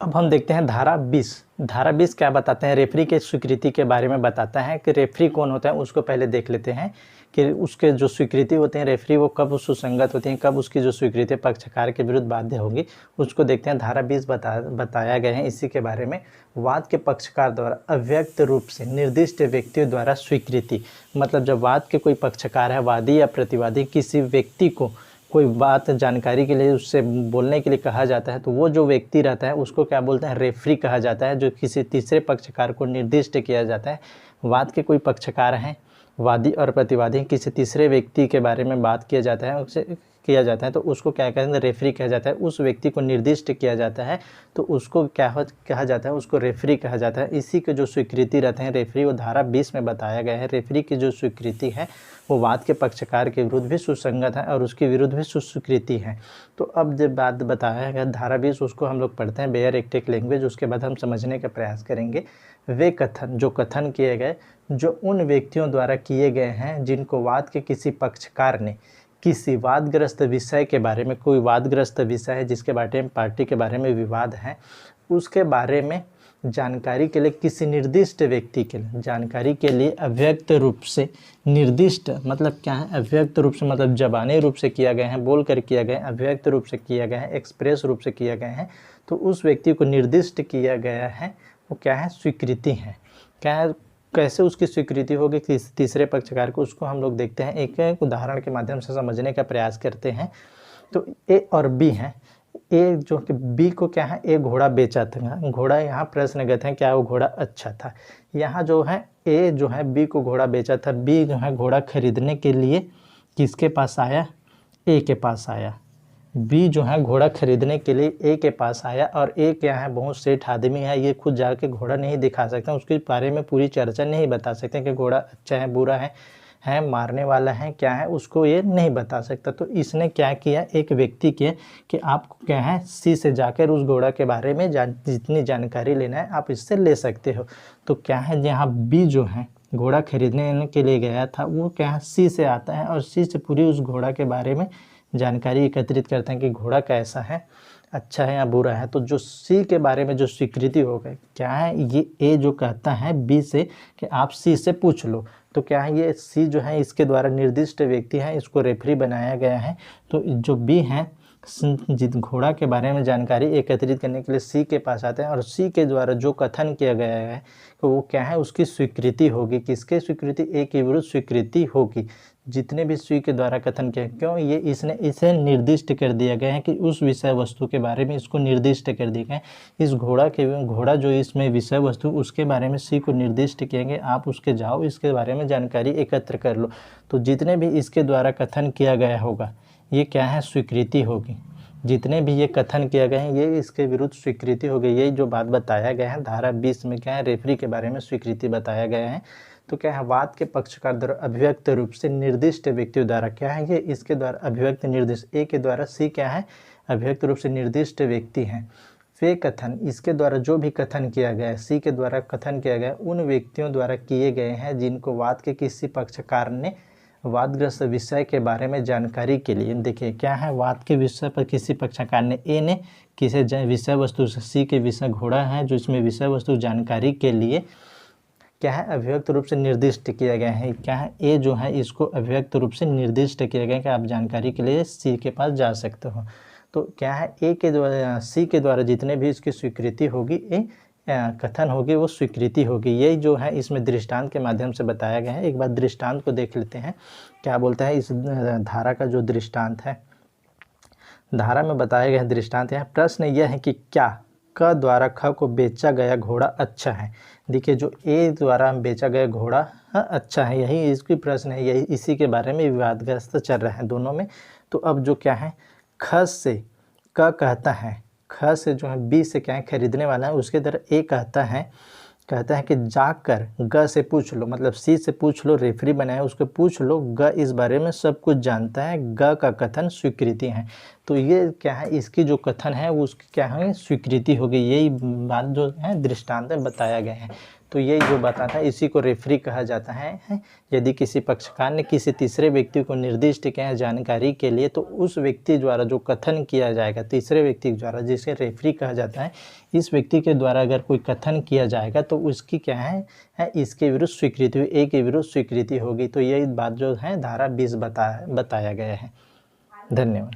अब हम देखते हैं धारा 20। धारा 20 क्या बताते हैं? रेफरी के स्वीकृति के बारे में बताता है कि रेफरी कौन होता है, उसको पहले देख लेते हैं कि उसके जो स्वीकृति होते हैं रेफरी वो कब सुसंगत होती हैं, कब उसकी जो स्वीकृति पक्षकार के विरुद्ध बाध्य होगी, उसको देखते हैं। धारा 20 बताया गया है इसी के बारे में। वाद के पक्षकार द्वारा अव्यक्त रूप से निर्दिष्ट व्यक्तियों द्वारा स्वीकृति, मतलब जब वाद के कोई पक्षकार है, वादी या प्रतिवादी, किसी व्यक्ति को कोई बात जानकारी के लिए उससे बोलने के लिए कहा जाता है, तो वो जो व्यक्ति रहता है उसको क्या बोलते हैं? रेफरी कहा जाता है, जो किसी तीसरे पक्षकार को निर्दिष्ट किया जाता है। वाद के कोई पक्षकार हैं, वादी और प्रतिवादी, किसी तीसरे व्यक्ति के बारे में बात किया जाता है, उससे किया जाता है, तो उसको क्या कहते हैं? रेफरी कहा जाता है। उस व्यक्ति को निर्दिष्ट किया जाता है तो उसको क्या कहा जाता है? उसको रेफरी कहा जाता है। इसी के जो स्वीकृति रहते हैं रेफरी, वो धारा 20 में बताया गया है। रेफरी की जो स्वीकृति है वो वाद के पक्षकार के विरुद्ध भी सुसंगत है और उसके विरुद्ध भी सुस्वीकृति है। तो अब जब बात बताया गया धारा 20, उसको हम लोग पढ़ते हैं बेयर एक्टिक लैंग्वेज, उसके बाद हम समझने का प्रयास करेंगे। वे कथन, जो कथन किए गए, जो उन व्यक्तियों द्वारा किए गए हैं जिनको वाद के किसी पक्षकार ने किसी वादग्रस्त विषय के बारे में, कोई वादग्रस्त विषय है जिसके बारे में पार्टी के बारे में विवाद है, उसके बारे में जानकारी के लिए किसी निर्दिष्ट व्यक्ति के लिए जानकारी के लिए अव्यक्त रूप से निर्दिष्ट, मतलब क्या है? अव्यक्त रूप से मतलब ज़बानी रूप से किया गया है, बोल कर किया गया है, अव्यक्त रूप से किया गया है, एक्सप्रेस रूप से किया गया है, तो उस व्यक्ति को निर्दिष्ट किया गया है, वो क्या है? स्वीकृति है। क्या है? कैसे उसकी स्वीकृति होगी तीसरे पक्षकार को, उसको हम लोग देखते हैं। एक उदाहरण के माध्यम से समझने का प्रयास करते हैं। तो ए और बी हैं। ए जो कि बी को क्या है? ए घोड़ा बेचा था, घोड़ा यहाँ प्रश्नगत है, क्या वो घोड़ा अच्छा था? यहाँ जो है ए जो है बी को घोड़ा बेचा था, बी जो है घोड़ा खरीदने के लिए किसके पास आया? ए के पास आया। बी जो है घोड़ा खरीदने के लिए ए के पास आया, और ए क्या है? बहुत सेठ आदमी है, ये खुद जाके घोड़ा नहीं दिखा सकता, उसके बारे में पूरी चर्चा नहीं बता सकते कि घोड़ा अच्छा है बुरा है मारने वाला है क्या है, उसको ये नहीं बता सकता। तो इसने क्या किया? एक व्यक्ति के कि आपको क्या है? सी से जाकर उस घोड़ा के बारे में जितनी जानकारी लेना है आप इससे ले सकते हो। तो क्या है? यहाँ बी जो है घोड़ा खरीदने के लिए गया था, वो क्या है? सी से आता है और सी से पूरी उस घोड़ा के बारे में जानकारी एकत्रित करते हैं कि घोड़ा कैसा है, अच्छा है या बुरा है। तो जो सी के बारे में जो स्वीकृति हो गई, क्या है? ये ए जो कहता है बी से कि आप सी से पूछ लो, तो क्या है? ये सी जो है इसके द्वारा निर्दिष्ट व्यक्ति है, इसको रेफरी बनाया गया है। तो जो बी है जिस घोड़ा के बारे में जानकारी एकत्रित करने के लिए सी के पास आते हैं, और सी के द्वारा जो कथन किया गया है तो वो क्या है? उसकी स्वीकृति होगी। किसके स्वीकृति? ए के विरुद्ध स्वीकृति होगी, जितने भी सी के द्वारा कथन किया। क्यों? ये इसे निर्दिष्ट कर दिया गया है कि उस विषय वस्तु के बारे में इसको निर्दिष्ट कर दिया गया है। इस घोड़ा जो इसमें विषय वस्तु उसके बारे में सी को निर्दिष्ट किएंगे, आप उसके जाओ इसके बारे में जानकारी एकत्र कर लो। तो जितने भी इसके द्वारा कथन किया गया होगा ये क्या है? स्वीकृति होगी। जितने भी ये कथन किया गए हैं ये इसके विरुद्ध स्वीकृति हो गई। यही जो बात बताया गया है धारा 20 में, क्या है? रेफरी के बारे में स्वीकृति बताया गया है। तो क्या है? वाद के पक्षकार द्वारा अभिव्यक्त रूप से निर्दिष्ट व्यक्तियों द्वारा, क्या है? ये इसके द्वारा अभिव्यक्त निर्दिष्ट, ए के द्वारा सी क्या है? अभिव्यक्त रूप से निर्दिष्ट व्यक्ति हैं। वे कथन, इसके द्वारा जो भी कथन किया गया है, सी के द्वारा कथन किया गया, उन व्यक्तियों द्वारा किए गए हैं जिनको वाद के किसी पक्षकार ने वादग्रस्त विषय के बारे में जानकारी के लिए, देखिए क्या है? वाद के विषय पर किसी पक्षकार ने, ए ने किसी विषय वस्तु से, सी के विषय घोड़ा है जो इसमें विषय वस्तु जानकारी के लिए क्या है? अभिव्यक्त रूप से निर्दिष्ट किया गया है। क्या है? ए जो है इसको अभिव्यक्त रूप से निर्दिष्ट किया गया है कि आप जानकारी के लिए सी के पास जा सकते हो। तो क्या है? ए के द्वारा, सी के द्वारा जितने भी इसकी स्वीकृति होगी, ए कथन होगी, वो स्वीकृति होगी। यही जो है इसमें दृष्टांत के माध्यम से बताया गया है। एक बार दृष्टांत को देख लेते हैं, क्या बोलता है इस धारा का जो दृष्टांत है। धारा में बताया गया दृष्टांत है। प्रश्न यह है कि क्या क द्वारा ख को बेचा गया घोड़ा अच्छा है? देखिए जो ए द्वारा बेचा गया घोड़ा अच्छा है, यही इसकी प्रश्न है, यही इसी के बारे में विवादग्रस्त चल रहा है दोनों में। तो अब जो क्या है? ख से क कहता है, ख से जो है बी से क्या है? खरीदने वाला है, उसके तरह ए कहता है कि जाकर ग से पूछ लो, मतलब सी से पूछ लो, रेफरी बनाया उसको पूछ लो, ग इस बारे में सब कुछ जानता है, ग का कथन स्वीकृति है। तो ये क्या है, इसकी जो कथन है वो उसकी क्या है, स्वीकृति होगी। यही बात जो है दृष्टांत में बताया गया है। तो यही जो बताता है इसी को रेफरी कहा जाता है। यदि किसी पक्षकार ने किसी तीसरे व्यक्ति को निर्दिष्ट किया है जानकारी के लिए, तो उस व्यक्ति द्वारा जो कथन किया जाएगा तीसरे व्यक्ति द्वारा, जिसे रेफरी कहा जाता है, इस व्यक्ति के द्वारा अगर कोई कथन किया जाएगा तो उसकी क्या है इसके विरुद्ध स्वीकृति, ए के विरुद्ध स्वीकृति होगी। तो यही बात जो है धारा 20 बताया गया है। धन्यवाद।